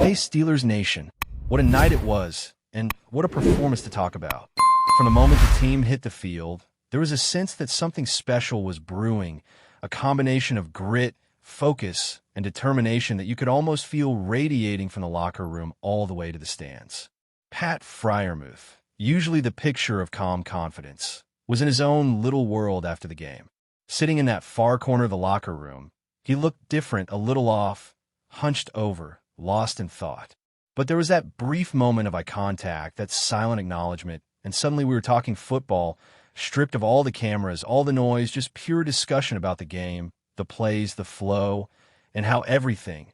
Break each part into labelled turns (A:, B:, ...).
A: Hey Steelers Nation, what a night it was, and what a performance to talk about. From the moment the team hit the field, there was a sense that something special was brewing, a combination of grit, focus, and determination that you could almost feel radiating from the locker room all the way to the stands. Pat Freiermuth, usually the picture of calm confidence, was in his own little world after the game. Sitting in that far corner of the locker room, he looked different, a little off, hunched over, lost in thought. But there was that brief moment of eye contact, that silent acknowledgement, and suddenly we were talking football, stripped of all the cameras, all the noise, just pure discussion about the game, the plays, the flow, and how everything,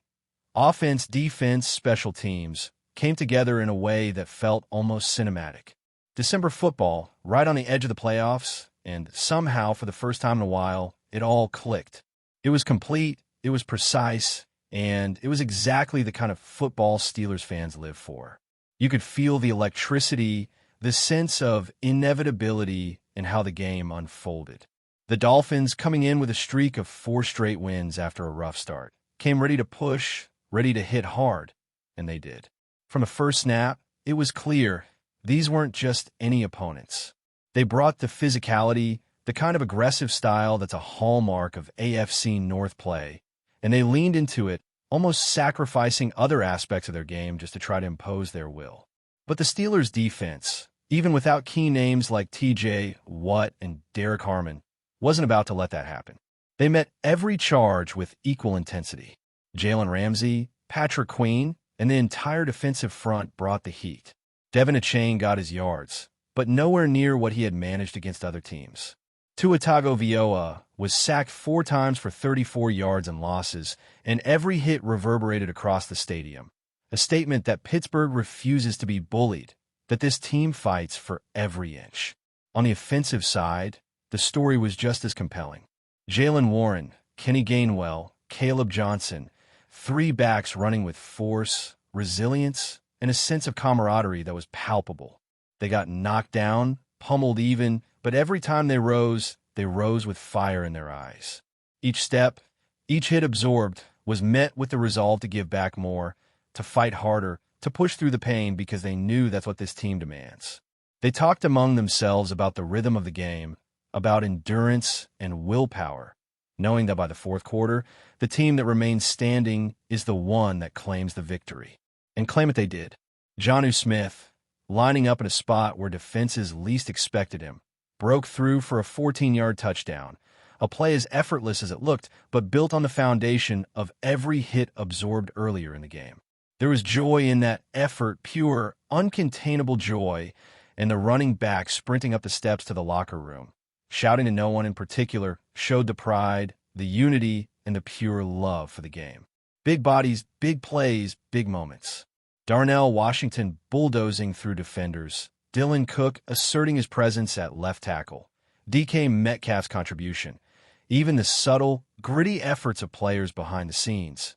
A: offense, defense, special teams, came together in a way that felt almost cinematic. December football, right on the edge of the playoffs, and somehow, for the first time in a while, it all clicked. It was complete, it was precise, and it was exactly the kind of football Steelers fans live for. You could feel the electricity, the sense of inevitability in how the game unfolded. The Dolphins, coming in with a streak of 4 straight wins after a rough start, came ready to push, ready to hit hard, and they did. From the first snap, it was clear these weren't just any opponents. They brought the physicality, the kind of aggressive style that's a hallmark of AFC North play, and they leaned into it, almost sacrificing other aspects of their game just to try to impose their will. But the Steelers' defense, even without key names like TJ Watt and Derek Harmon, wasn't about to let that happen. They met every charge with equal intensity. Jalen Ramsey, Patrick Queen, and the entire defensive front brought the heat. Devin Achane got his yards, but nowhere near what he had managed against other teams. Tua Tagovailoa was sacked 4 times for 34 yards and losses, and every hit reverberated across the stadium. A statement that Pittsburgh refuses to be bullied, that this team fights for every inch. On the offensive side, the story was just as compelling. Jaylen Warren, Kenny Gainwell, Caleb Johnson, 3 backs running with force, resilience, and a sense of camaraderie that was palpable. They got knocked down, pummeled even, but every time they rose with fire in their eyes. Each step, each hit absorbed, was met with the resolve to give back more, to fight harder, to push through the pain because they knew that's what this team demands. They talked among themselves about the rhythm of the game, about endurance and willpower, knowing that by the fourth quarter, the team that remains standing is the one that claims the victory. And claim it they did. Jonnu Smith, lining up in a spot where defenses least expected him, broke through for a 14-yard touchdown, a play as effortless as it looked, but built on the foundation of every hit absorbed earlier in the game. There was joy in that effort, pure, uncontainable joy, and the running back sprinting up the steps to the locker room, shouting to no one in particular, showed the pride, the unity, and the pure love for the game. Big bodies, big plays, big moments. Darnell Washington bulldozing through defenders, Dylan Cook asserting his presence at left tackle, DK Metcalf's contribution, even the subtle, gritty efforts of players behind the scenes.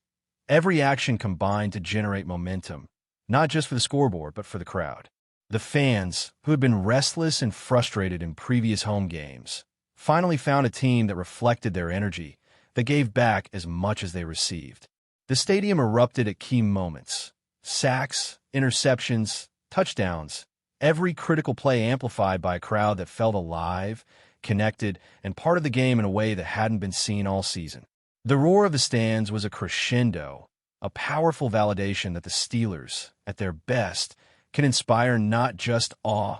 A: Every action combined to generate momentum, not just for the scoreboard, but for the crowd. The fans, who had been restless and frustrated in previous home games, finally found a team that reflected their energy, that gave back as much as they received. The stadium erupted at key moments. Sacks, interceptions, touchdowns, every critical play amplified by a crowd that felt alive, connected, and part of the game in a way that hadn't been seen all season. The roar of the stands was a crescendo, a powerful validation that the Steelers, at their best, can inspire not just awe,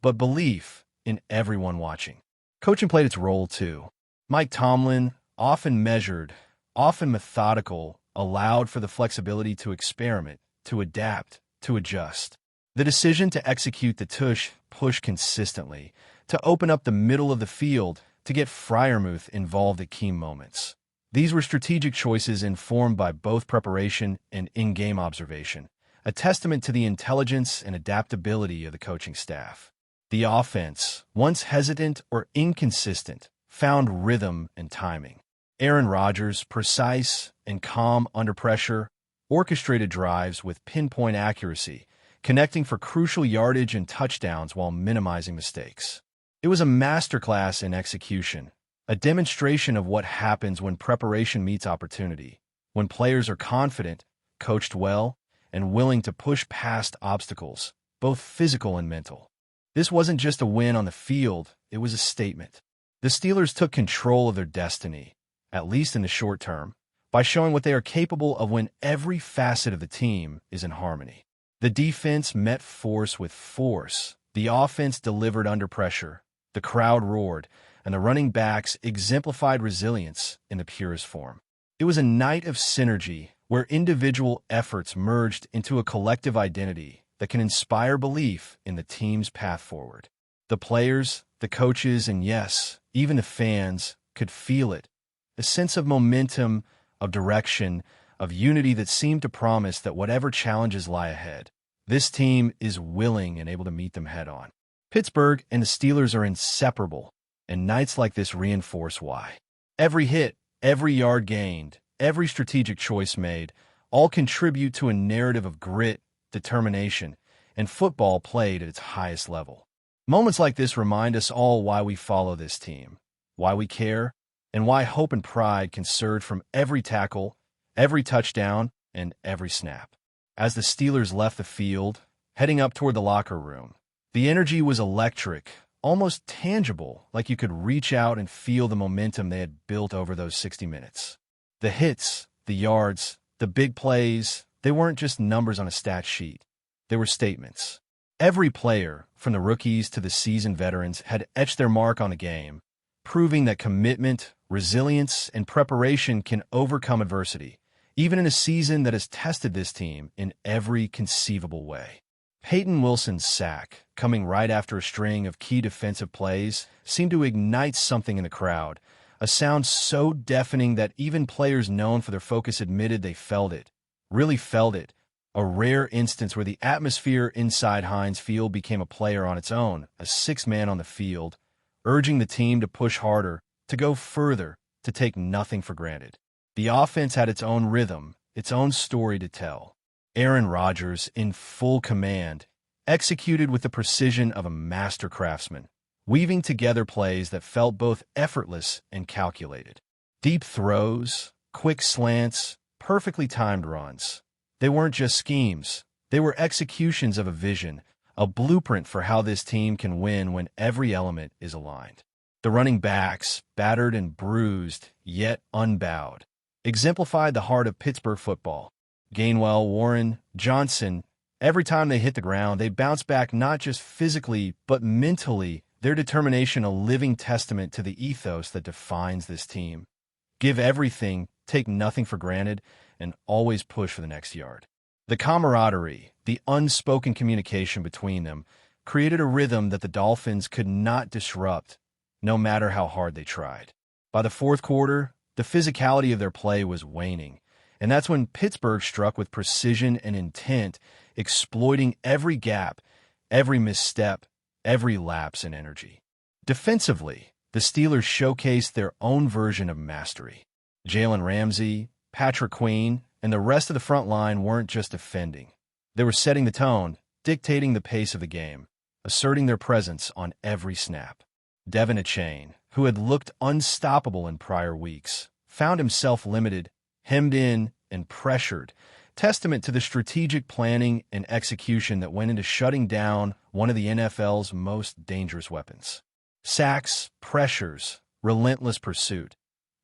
A: but belief in everyone watching. Coaching played its role too. Mike Tomlin, often measured, often methodical, allowed for the flexibility to experiment, to adapt, to adjust. The decision to execute the push consistently, to open up the middle of the field, to get Freiermuth involved at key moments. These were strategic choices informed by both preparation and in-game observation, a testament to the intelligence and adaptability of the coaching staff. The offense, once hesitant or inconsistent, found rhythm and timing. Aaron Rodgers, precise and calm under pressure, orchestrated drives with pinpoint accuracy, connecting for crucial yardage and touchdowns while minimizing mistakes. It was a masterclass in execution, a demonstration of what happens when preparation meets opportunity, when players are confident, coached well, and willing to push past obstacles, both physical and mental. This wasn't just a win on the field, it was a statement. The Steelers took control of their destiny, at least in the short term, by showing what they are capable of when every facet of the team is in harmony. The defense met force with force, the offense delivered under pressure, the crowd roared, and the running backs exemplified resilience in the purest form. It was a night of synergy where individual efforts merged into a collective identity that can inspire belief in the team's path forward. The players, the coaches, and yes, even the fans could feel it. A sense of momentum, of direction, of unity that seemed to promise that whatever challenges lie ahead, this team is willing and able to meet them head on. Pittsburgh and the Steelers are inseparable, and nights like this reinforce why. Every hit, every yard gained, every strategic choice made, all contribute to a narrative of grit, determination, and football played at its highest level. Moments like this remind us all why we follow this team, why we care, and why hope and pride can surge from every tackle, every touchdown, and every snap. As the Steelers left the field, heading up toward the locker room, the energy was electric, almost tangible, like you could reach out and feel the momentum they had built over those 60 minutes. The hits, the yards, the big plays, they weren't just numbers on a stat sheet. They were statements. Every player, from the rookies to the seasoned veterans, had etched their mark on the game, proving that commitment, resilience, and preparation can overcome adversity, even in a season that has tested this team in every conceivable way. Peyton Wilson's sack, coming right after a string of key defensive plays, seemed to ignite something in the crowd, a sound so deafening that even players known for their focus admitted they felt it, really felt it, a rare instance where the atmosphere inside Heinz Field became a player on its own, a sixth man on the field, urging the team to push harder, to go further, to take nothing for granted. The offense had its own rhythm, its own story to tell. Aaron Rodgers, in full command, executed with the precision of a master craftsman, weaving together plays that felt both effortless and calculated. Deep throws, quick slants, perfectly timed runs. They weren't just schemes. They were executions of a vision, a blueprint for how this team can win when every element is aligned. The running backs, battered and bruised, yet unbowed, exemplified the heart of Pittsburgh football. Gainwell, Warren, Johnson, every time they hit the ground, they bounced back not just physically, but mentally, their determination a living testament to the ethos that defines this team. Give everything, take nothing for granted, and always push for the next yard. The camaraderie, the unspoken communication between them, created a rhythm that the Dolphins could not disrupt, no matter how hard they tried. By the fourth quarter, the physicality of their play was waning, and that's when Pittsburgh struck with precision and intent, exploiting every gap, every misstep, every lapse in energy. Defensively, the Steelers showcased their own version of mastery. Jalen Ramsey, Patrick Queen, and the rest of the front line weren't just defending. They were setting the tone, dictating the pace of the game, asserting their presence on every snap. Devin Achane, who had looked unstoppable in prior weeks, found himself limited, hemmed in, and pressured, testament to the strategic planning and execution that went into shutting down one of the NFL's most dangerous weapons. Sacks, pressures, relentless pursuit.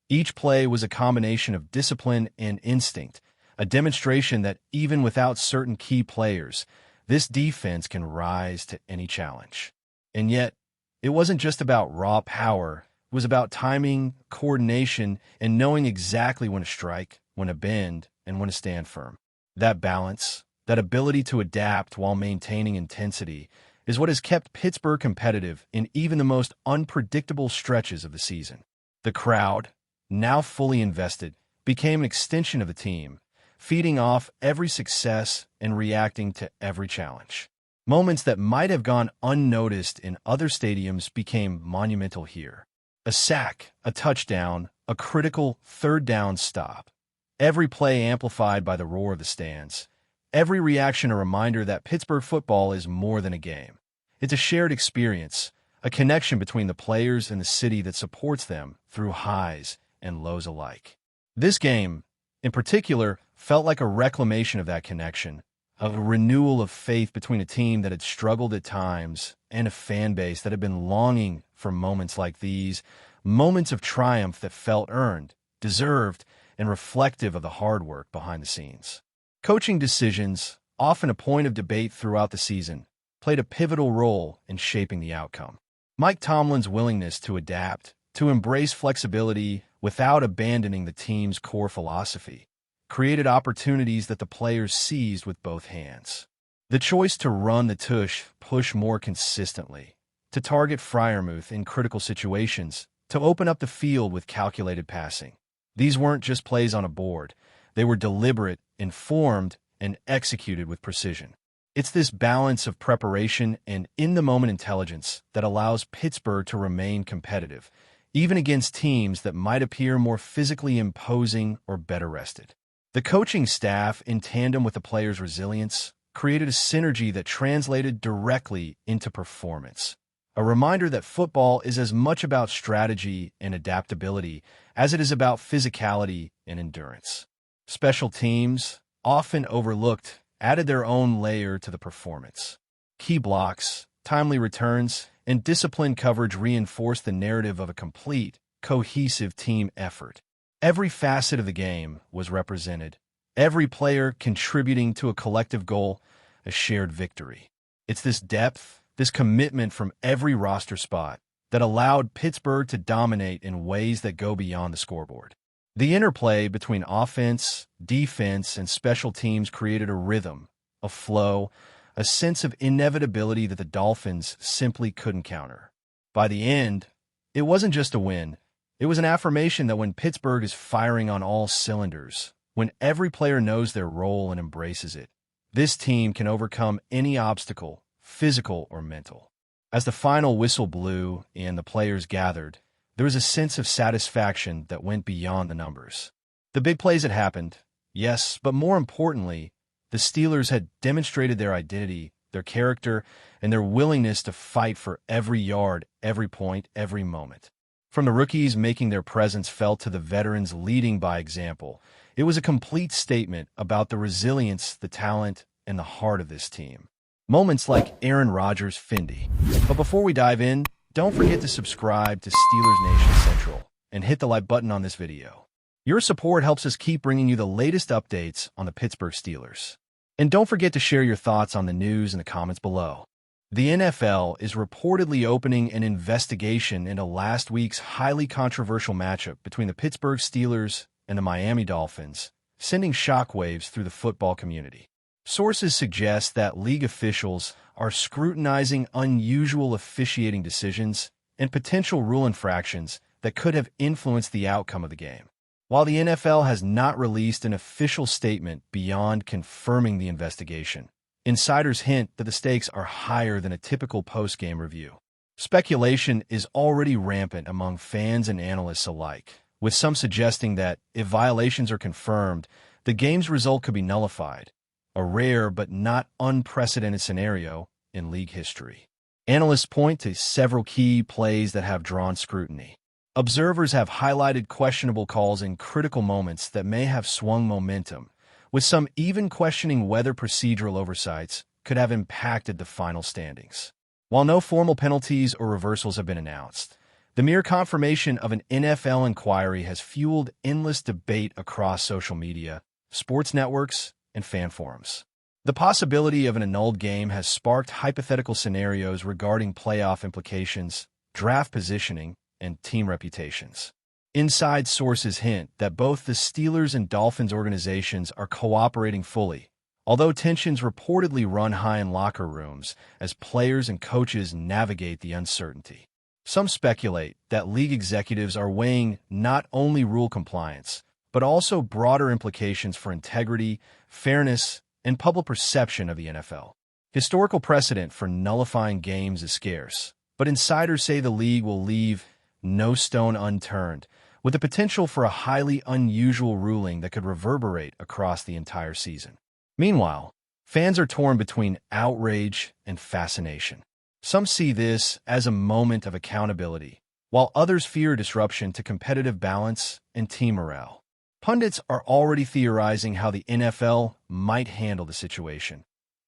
A: Each play was a combination of discipline and instinct, a demonstration that even without certain key players, this defense can rise to any challenge. And yet, it wasn't just about raw power. It was about timing, coordination, and knowing exactly when to strike, when to bend, and when to stand firm. That balance, that ability to adapt while maintaining intensity, is what has kept Pittsburgh competitive in even the most unpredictable stretches of the season. The crowd, now fully invested, became an extension of the team, feeding off every success and reacting to every challenge. Moments that might have gone unnoticed in other stadiums became monumental here. A sack, a touchdown, a critical third down stop. Every play amplified by the roar of the stands. Every reaction a reminder that Pittsburgh football is more than a game. It's a shared experience, a connection between the players and the city that supports them through highs and lows alike. This game, in particular, felt like a reclamation of that connection, a renewal of faith between a team that had struggled at times and a fan base that had been longing for moments like these, moments of triumph that felt earned, deserved, and reflective of the hard work behind the scenes. Coaching decisions, often a point of debate throughout the season, played a pivotal role in shaping the outcome. Mike Tomlin's willingness to adapt, to embrace flexibility without abandoning the team's core philosophy, created opportunities that the players seized with both hands. The choice to run the push more consistently, to target Freiermuth in critical situations, to open up the field with calculated passing. These weren't just plays on a board. They were deliberate, informed, and executed with precision. It's this balance of preparation and in-the-moment intelligence that allows Pittsburgh to remain competitive, even against teams that might appear more physically imposing or better rested. The coaching staff, in tandem with the players' resilience, created a synergy that translated directly into performance. A reminder that football is as much about strategy and adaptability as it is about physicality and endurance. Special teams, often overlooked, added their own layer to the performance. Key blocks, timely returns, and disciplined coverage reinforced the narrative of a complete, cohesive team effort. Every facet of the game was represented, every player contributing to a collective goal, a shared victory. It's this depth, this commitment from every roster spot that allowed Pittsburgh to dominate in ways that go beyond the scoreboard. The interplay between offense, defense, and special teams created a rhythm, a flow, a sense of inevitability that the Dolphins simply couldn't counter. By the end, it wasn't just a win. It was an affirmation that when Pittsburgh is firing on all cylinders, when every player knows their role and embraces it, this team can overcome any obstacle, physical or mental. As the final whistle blew and the players gathered, there was a sense of satisfaction that went beyond the numbers. The big plays had happened, yes, but more importantly, the Steelers had demonstrated their identity, their character, and their willingness to fight for every yard, every point, every moment. From the rookies making their presence felt to the veterans leading by example, it was a complete statement about the resilience, the talent, and the heart of this team. Moments like Aaron Rodgers' Findy. But before we dive in, don't forget to subscribe to Steelers Nation Central and hit the like button on this video. Your support helps us keep bringing you the latest updates on the Pittsburgh Steelers. And don't forget to share your thoughts on the news in the comments below. The NFL is reportedly opening an investigation into last week's highly controversial matchup between the Pittsburgh Steelers and the Miami Dolphins, sending shockwaves through the football community. Sources suggest that league officials are scrutinizing unusual officiating decisions and potential rule infractions that could have influenced the outcome of the game. While the NFL has not released an official statement beyond confirming the investigation, insiders hint that the stakes are higher than a typical post-game review. Speculation is already rampant among fans and analysts alike, with some suggesting that, if violations are confirmed, the game's result could be nullified, a rare but not unprecedented scenario in league history. Analysts point to several key plays that have drawn scrutiny. Observers have highlighted questionable calls in critical moments that may have swung momentum, with some even questioning whether procedural oversights could have impacted the final standings. While no formal penalties or reversals have been announced, the mere confirmation of an NFL inquiry has fueled endless debate across social media, sports networks, and fan forums. The possibility of an annulled game has sparked hypothetical scenarios regarding playoff implications, draft positioning, and team reputations. Inside sources hint that both the Steelers and Dolphins organizations are cooperating fully, although tensions reportedly run high in locker rooms as players and coaches navigate the uncertainty. Some speculate that league executives are weighing not only rule compliance, but also broader implications for integrity, fairness, and public perception of the NFL. Historical precedent for nullifying games is scarce, but insiders say the league will leave no stone unturned, with the potential for a highly unusual ruling that could reverberate across the entire season. Meanwhile, fans are torn between outrage and fascination. Some see this as a moment of accountability, while others fear disruption to competitive balance and team morale. Pundits are already theorizing how the NFL might handle the situation.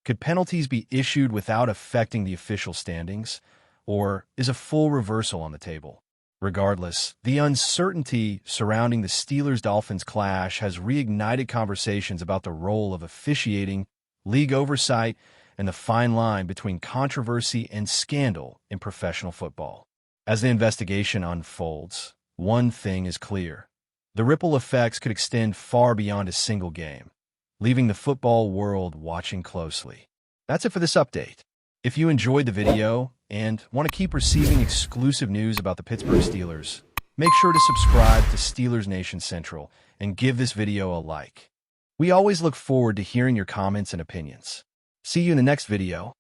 A: Could penalties be issued without affecting the official standings, or is a full reversal on the table? Regardless, the uncertainty surrounding the Steelers-Dolphins clash has reignited conversations about the role of officiating, league oversight, and the fine line between controversy and scandal in professional football. As the investigation unfolds, one thing is clear. The ripple effects could extend far beyond a single game, leaving the football world watching closely. That's it for this update. If you enjoyed the video and want to keep receiving exclusive news about the Pittsburgh Steelers, make sure to subscribe to Steelers Nation Central and give this video a like. We always look forward to hearing your comments and opinions. See you in the next video.